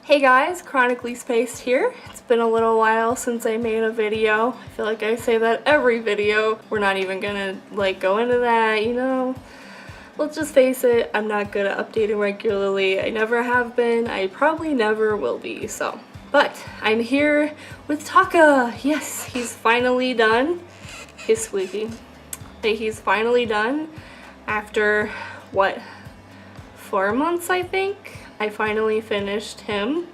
Hey guys, Chronically Spaced here. It's been a little while since I made a video. I feel like I say that every video. We're not even gonna go into that, you know? Let's just face it, I'm not good at updating regularly. I never have been, I probably never will be, so. But I'm here with Taka. Yes, he's finally done. He's squeaky. He's finally done after, what, 4 months I think? I finally finished him.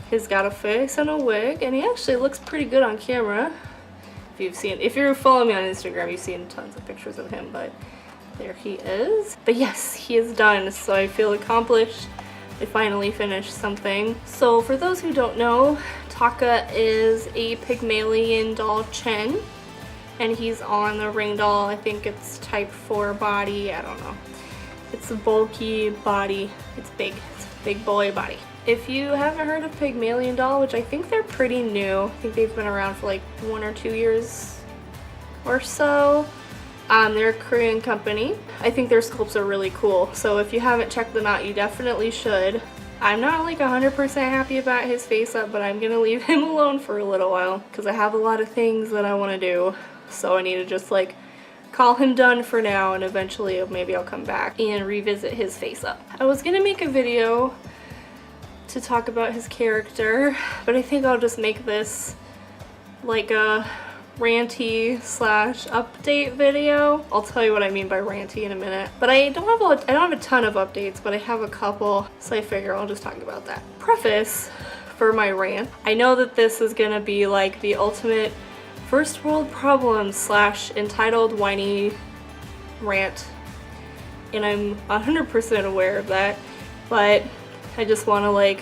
He's got a face and a wig, and he actually looks pretty good on camera. If you're following me on Instagram, you've seen tons of pictures of him, but there he is. But yes, he is done, so I feel accomplished. I finally finished something. So for those who don't know, Taka is a Pygmalion Doll chin, and he's on the ring doll. I think it's type 4 body, I don't know. It's a bulky body, it's big. Big boy body. If you haven't heard of Pygmalion Doll, which I think they're pretty new, I think they've been around for like 1 or 2 years or so. They're a Korean company. I think their sculpts are really cool, so if you haven't checked them out, you definitely should. I'm not like 100% happy about his face up, but I'm gonna leave him alone for a little while because I have a lot of things that I want to do, so I need to just like call him done for now, and eventually maybe I'll come back and revisit his face up. I was gonna make a video to talk about his character, but I think I'll just make this like a ranty / update video. I'll tell you what I mean by ranty in a minute. But I don't have a ton of updates, but I have a couple, so I figure I'll just talk about that. Preface for my rant. I know that this is gonna be like the ultimate first world problems / entitled whiny rant, and I'm 100% aware of that, but I just want to like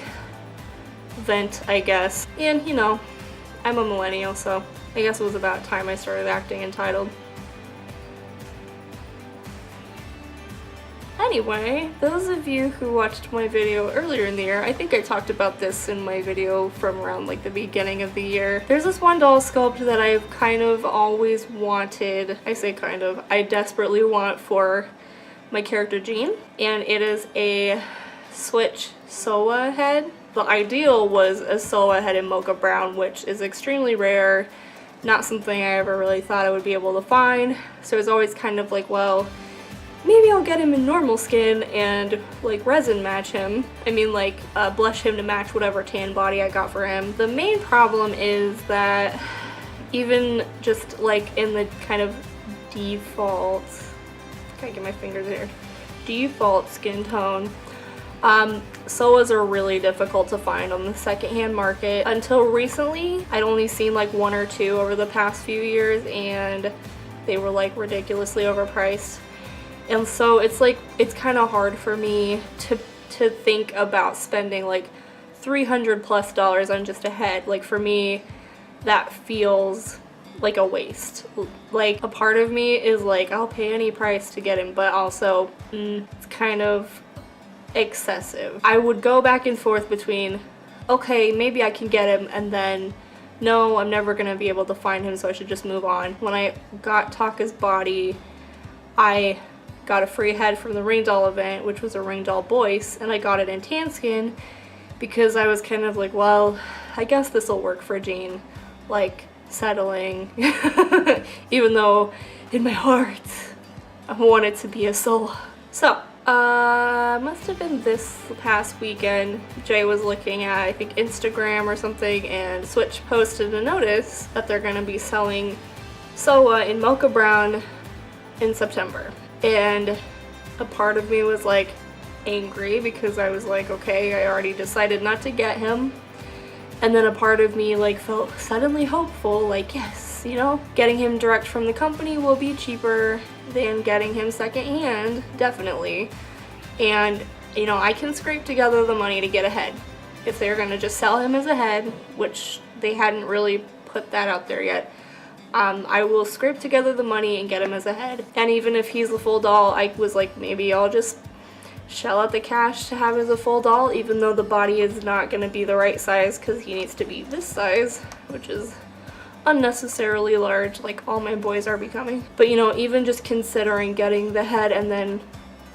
vent, I guess. And you know, I'm a millennial, so I guess it was about time I started acting entitled. Anyway, those of you who watched my video earlier in the year, I think I talked about this in my video from around like the beginning of the year. There's this one doll sculpt that I've kind of always wanted. I say kind of, I desperately want for my character Jean, and it is a switch Soa head. The ideal was a Soa head in mocha brown, which is extremely rare, not something I ever really thought I would be able to find. So it was always kind of like, well, maybe I'll get him in normal skin and like resin match him. I mean like blush him to match whatever tan body I got for him. The main problem is that even just like in the kind of default, gotta get my fingers here, default skin tone, Soas are really difficult to find on the secondhand market. Until recently, I'd only seen like 1 or 2 over the past few years, and they were like ridiculously overpriced. And so it's like, it's kind of hard for me to think about spending like $300+ on just a head. Like for me, that feels like a waste. Like a part of me is like, I'll pay any price to get him, but also it's kind of excessive. I would go back and forth between, okay, maybe I can get him, and then no, I'm never gonna be able to find him, so I should just move on. When I got Taka's body, I got a free head from the ring doll event, which was a ring doll voice, and I got it in tan skin because I was kind of like, well, I guess this will work for Jean, like settling, even though in my heart I want it to be a soul. So must have been this past weekend, Jay was looking at, I think, Instagram or something, and Switch posted a notice that they're gonna be selling Soa in mocha brown in September. And a part of me was like angry because I was like, okay, I already decided not to get him. And then a part of me like felt suddenly hopeful, like, yes, you know, getting him direct from the company will be cheaper than getting him secondhand, definitely. And you know, I can scrape together the money to get a head. If they're gonna just sell him as a head, which they hadn't really put that out there yet, I will scrape together the money and get him as a head. And even if he's the full doll, I was like, maybe I'll just shell out the cash to have as a full doll, even though the body is not going to be the right size because he needs to be this size, which is unnecessarily large, like all my boys are becoming. But you know, even just considering getting the head and then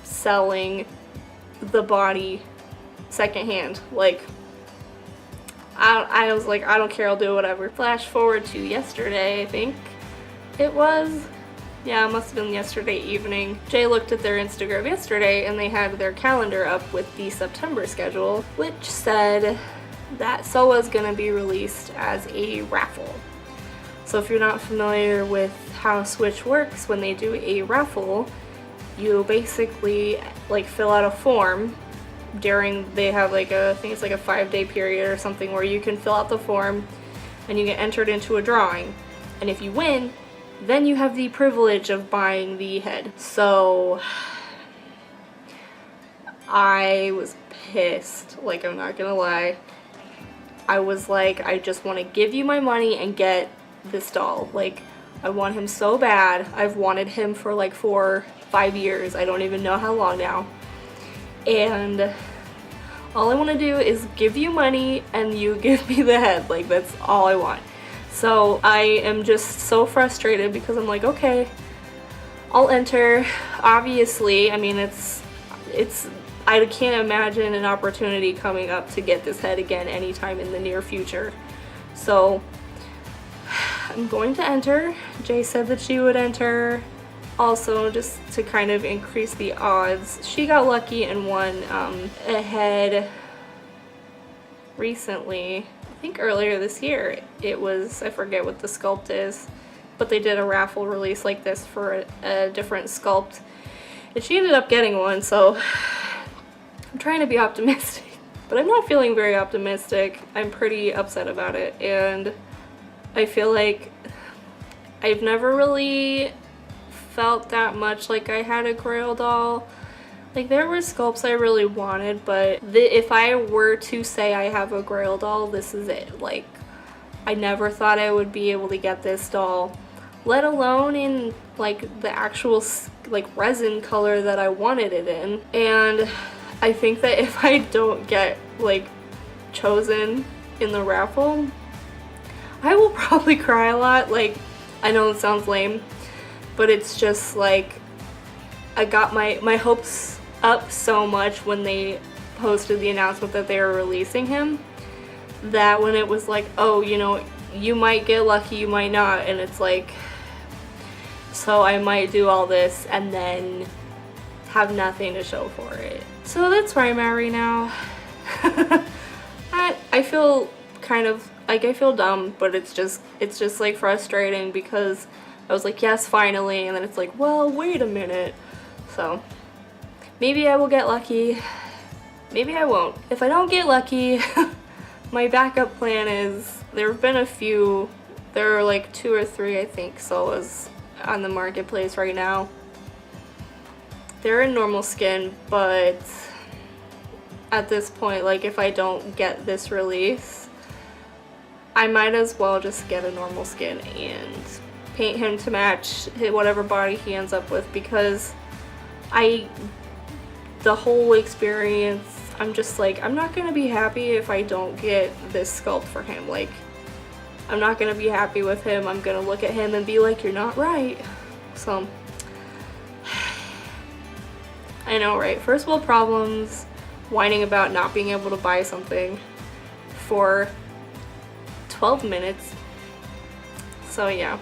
selling the body secondhand, like I was like, I don't care, I'll do whatever. Flash forward to yesterday, I think it was. Yeah, it must have been yesterday evening. Jay looked at their Instagram yesterday and they had their calendar up with the September schedule, which said that Soa's gonna be released as a raffle. So if you're not familiar with how Switch works, when they do a raffle, you basically like fill out a form during, they have like I think it's like a 5-day period or something where you can fill out the form and you get entered into a drawing. And if you win, then you have the privilege of buying the head. So I was pissed, like I'm not gonna lie. I was like, I just want to give you my money and get this doll. Like, I want him so bad. I've wanted him for like 4-5 years. I don't even know how long now. And all I want to do is give you money and you give me the head. Like, that's all I want. So I am just so frustrated because I'm like, okay, I'll enter. Obviously, I mean, I can't imagine an opportunity coming up to get this head again anytime in the near future. So I'm going to enter. Jay said that she would enter. Also, just to kind of increase the odds, she got lucky and won a head recently. I think earlier this year. It was, I forget what the sculpt is, but they did a raffle release like this for a different sculpt. And she ended up getting one, so I'm trying to be optimistic. But I'm not feeling very optimistic. I'm pretty upset about it, and I feel like I've never really felt that much like I had a Grail doll. Like, there were sculpts I really wanted, but if I were to say I have a Grail doll, this is it. Like, I never thought I would be able to get this doll, let alone in like the actual like resin color that I wanted it in. And I think that if I don't get like chosen in the raffle, I will probably cry a lot. Like, I know it sounds lame, but it's just like I got my hopes up so much when they posted the announcement that they were releasing him, that when it was like, oh, you know, you might get lucky, you might not, and it's like, so I might do all this and then have nothing to show for it. So that's where I'm at right now. I feel kind of like, I feel dumb, but it's just like frustrating because I was like, yes, finally, and then it's like, well, wait a minute. So maybe I will get lucky, maybe I won't. If I don't get lucky, my backup plan is, there have been a few, there are like 2 or 3 I think Solas on the marketplace right now. They're in normal skin, but at this point, like, if I don't get this release, I might as well just get a normal skin and paint him to match whatever body he ends up with, because the whole experience, I'm just like, I'm not gonna be happy if I don't get this sculpt for him. Like, I'm not gonna be happy with him. I'm gonna look at him and be like, you're not right. So, I know, right? First world problems, whining about not being able to buy something for 12 minutes. So yeah,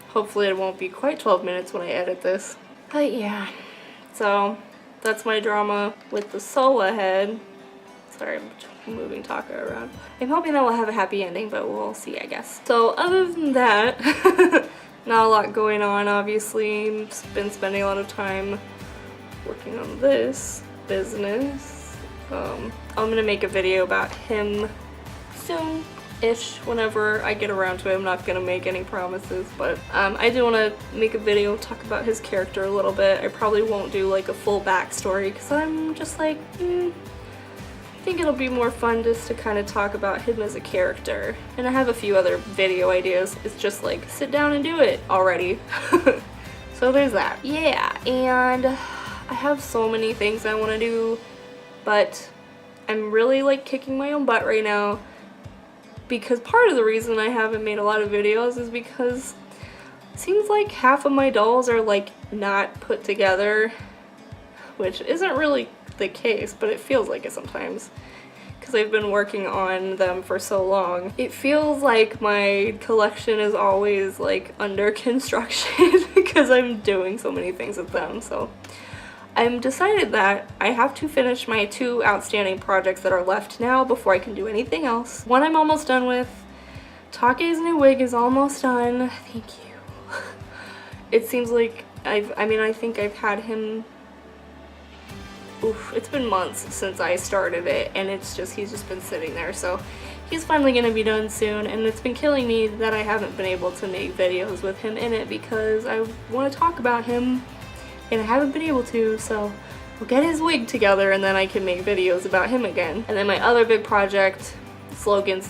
hopefully it won't be quite 12 minutes when I edit this. But yeah, so that's my drama with the Sola head. Sorry, I'm moving Taka around. I'm hoping that we'll have a happy ending, but we'll see, I guess. So other than that, not a lot going on, obviously. Been spending a lot of time working on this business. I'm gonna make a video about him soon-ish, whenever I get around to it. I'm not gonna make any promises, but I do want to make a video, talk about his character a little bit. I probably won't do like a full backstory because I'm just like, I think it'll be more fun just to kind of talk about him as a character. And I have a few other video ideas. It's just like, sit down and do it already. So there's that. Yeah, and I have so many things I want to do, but I'm really like kicking my own butt right now, because part of the reason I haven't made a lot of videos is because it seems like half of my dolls are like not put together, which isn't really the case, but it feels like it sometimes, because because I've been working on them for so long. It feels like my collection is always like under construction because I'm doing so many things with them. So I've decided that I have to finish my 2 outstanding projects that are left now before I can do anything else. One I'm almost done with. Take's new wig is almost done. Thank you. It seems like I think I've had him, it's been months since I started it, and he's just been sitting there, so he's finally gonna be done soon. And it's been killing me that I haven't been able to make videos with him in it because I want to talk about him and I haven't been able to, so we'll get his wig together and then I can make videos about him again. And then my other big project is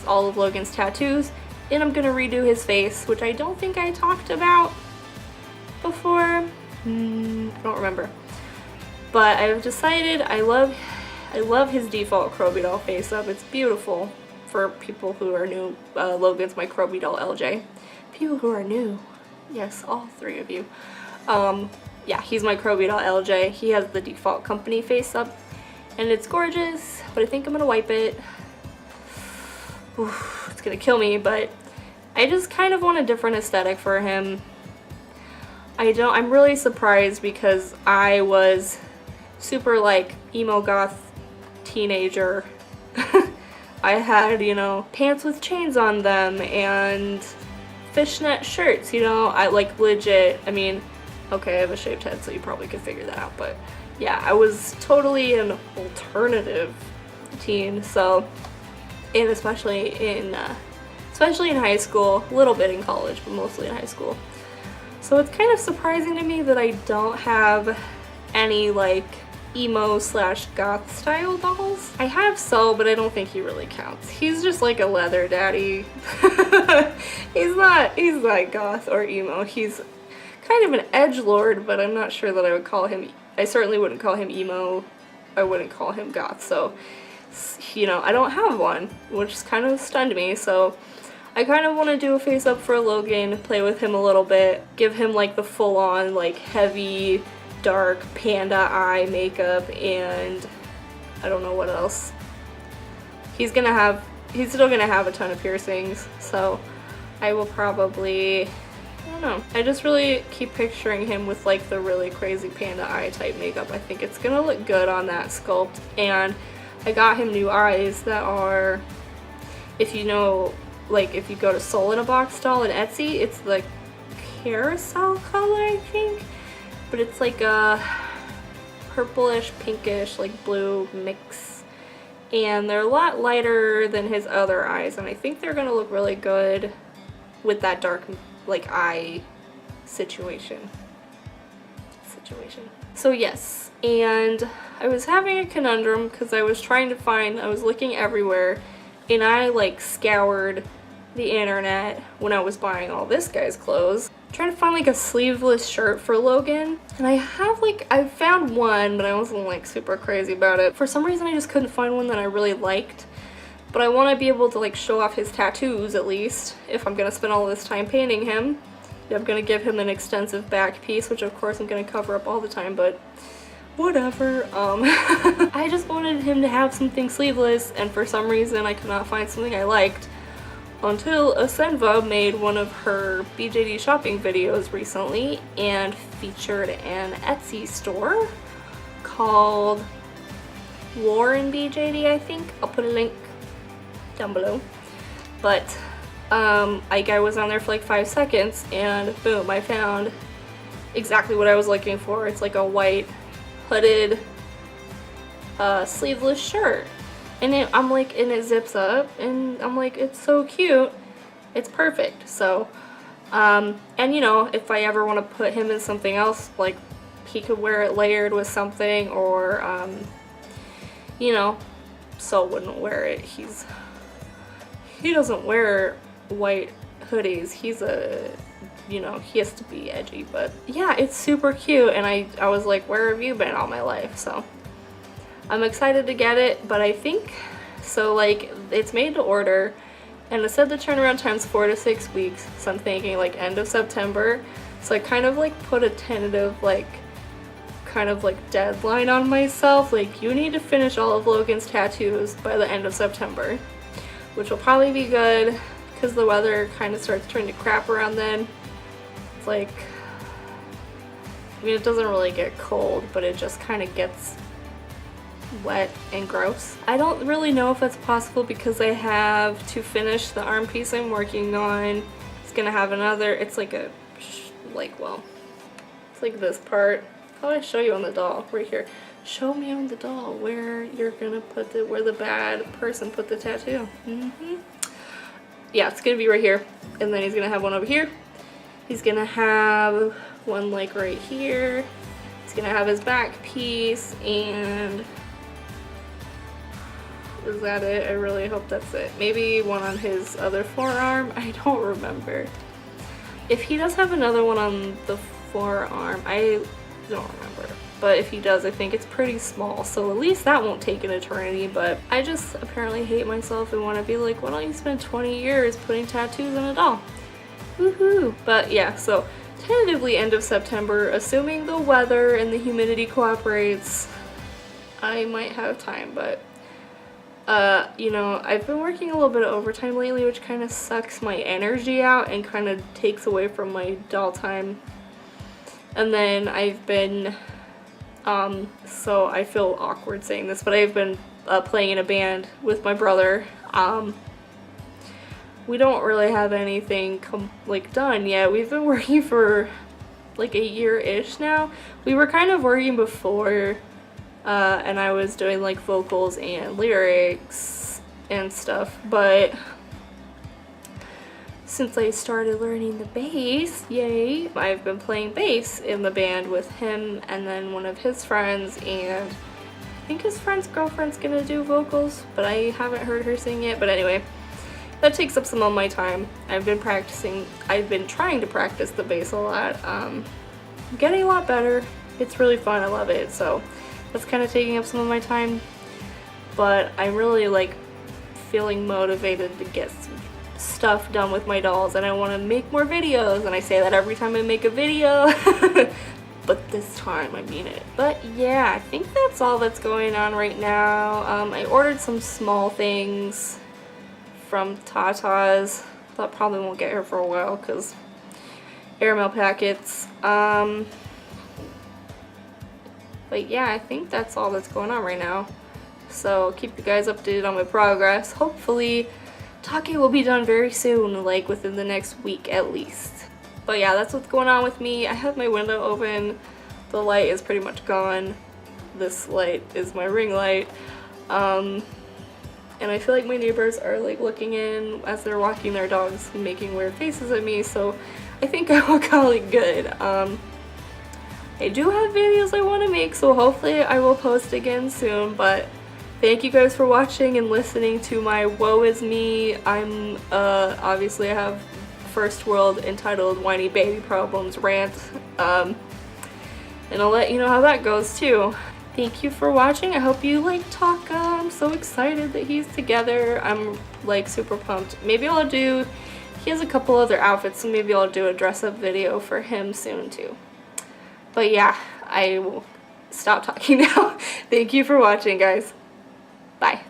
all of Logan's tattoos, and I'm gonna redo his face, which I don't think I talked about before. I don't remember. But I've decided I love his default Kroby doll face up. It's beautiful. For people who are new, Logan's my Kroby doll LJ. People who are new, yes, all 3 of you. Yeah, he's my Kroby doll LJ. He has the default company face up, and it's gorgeous, but I think I'm gonna wipe it. Oof, it's gonna kill me, but I just kind of want a different aesthetic for him. I'm really surprised because I was super like emo goth teenager. I had, you know, pants with chains on them and fishnet shirts, you know, I like legit, I mean, okay, I have a shaved head, so you probably could figure that out, but yeah, I was totally an alternative teen, so, and especially in high school, a little bit in college, but mostly in high school. So it's kind of surprising to me that I don't have any like emo / goth style dolls. I have So, but I don't think he really counts. He's just like a leather daddy. He's not goth or emo. He's kind of an edgelord, but I'm not sure that I would call him, I certainly wouldn't call him emo. I wouldn't call him goth. So, you know, I don't have one, which kind of stunned me. So I kind of want to do a face up for Logan, play with him a little bit, give him like the full on like heavy dark panda eye makeup, and I don't know what else. He's still gonna have a ton of piercings, so I will probably, I don't know. I just really keep picturing him with like the really crazy panda eye type makeup. I think it's gonna look good on that sculpt. And I got him new eyes that are, if you know, like if you go to Soul in a Box doll in Etsy, it's the carousel color, I think. But it's like a purplish, pinkish, like blue mix. And they're a lot lighter than his other eyes, and I think they're gonna look really good with that dark, like, eye situation. So yes, and I was having a conundrum because I was looking everywhere, and I like scoured the internet when I was buying all this guy's clothes, trying to find like a sleeveless shirt for Logan. And I found one, but I wasn't like super crazy about it. For some reason I just couldn't find one that I really liked, but I want to be able to like show off his tattoos at least if I'm gonna spend all this time painting him. Yeah, I'm gonna give him an extensive back piece, which of course I'm gonna cover up all the time, but whatever. I just wanted him to have something sleeveless, and for some reason I could not find something I liked until Asenva made one of her BJD shopping videos recently and featured an Etsy store called Waren BJD, I think. I'll put a link down below. But like I was on there for like 5 seconds and boom, I found exactly what I was looking for. It's like a white hooded sleeveless shirt. And it zips up, and I'm like, it's so cute, it's perfect. So, and you know, if I ever want to put him in something else, like he could wear it layered with something, or, you know, So wouldn't wear it. He doesn't wear white hoodies. He's you know, he has to be edgy, but yeah, it's super cute, and I was like, where have you been all my life? So I'm excited to get it, but I think, so like, it's made to order, and it said the turnaround time's 4 to 6 weeks, so I'm thinking like end of September. So I kind of like put a tentative like kind of like deadline on myself. Like, you need to finish all of Logan's tattoos by the end of September, which will probably be good because the weather kind of starts turning to crap around then. It's like, I mean, it doesn't really get cold, but it just kind of gets wet and gross. I don't really know if that's possible because I have to finish the arm piece I'm working on. It's gonna have another, it's like a, well, it's like this part. How do I show you on the doll? Right here. Show me on the doll where you're gonna put the, where the bad person put the tattoo. Yeah, it's gonna be right here. And then he's gonna have one over here. He's gonna have one like right here. He's gonna have his back piece, and is that it? I really hope that's it. Maybe one on his other forearm. I don't remember. If he does have another one on the forearm, I don't remember. But if he does, I think it's pretty small, so at least that won't take an eternity. But I just apparently hate myself and want to be like, why don't you spend 20 years putting tattoos on a doll? Woohoo! But yeah, so tentatively end of September, assuming the weather and the humidity cooperates, I might have time. But you know, I've been working a little bit of overtime lately, which kind of sucks my energy out and kind of takes away from my doll time. And then I've been so I feel awkward saying this, but I've been playing in a band with my brother. We don't really have anything like done yet. We've been working for like a year-ish now. We were kind of working before, and I was doing like vocals and lyrics and stuff, but since I started learning the bass, yay, I've been playing bass in the band with him and then one of his friends, and I think his friend's girlfriend's gonna do vocals, but I haven't heard her sing yet. But anyway, that takes up some of my time. I've been trying to practice the bass a lot. I'm getting a lot better. It's really fun, I love it, so that's kind of taking up some of my time, but I'm really like feeling motivated to get some stuff done with my dolls, and I want to make more videos, and I say that every time I make a video but this time I mean it. But yeah, I think that's all that's going on right now. I ordered some small things from Tata's. That probably won't get here for a while because airmail packets. But yeah, I think that's all that's going on right now, so keep you guys updated on my progress. Hopefully Take will be done very soon, like within the next week at least. But yeah, that's what's going on with me. I have my window open. The light is pretty much gone. This light is my ring light. And I feel like my neighbors are like looking in as they're walking their dogs and making weird faces at me, so I think I will call it good. I do have videos I want to make, so hopefully I will post again soon, but thank you guys for watching and listening to my woe is me. I'm obviously I have first world entitled whiny baby problems rant, and I'll let you know how that goes too. Thank you for watching. I hope you like Taka. I'm so excited that he's together. I'm like super pumped. Maybe I'll do, he has a couple other outfits, so maybe I'll do a dress up video for him soon too. But yeah, I will stop talking now. Thank you for watching, guys. Bye.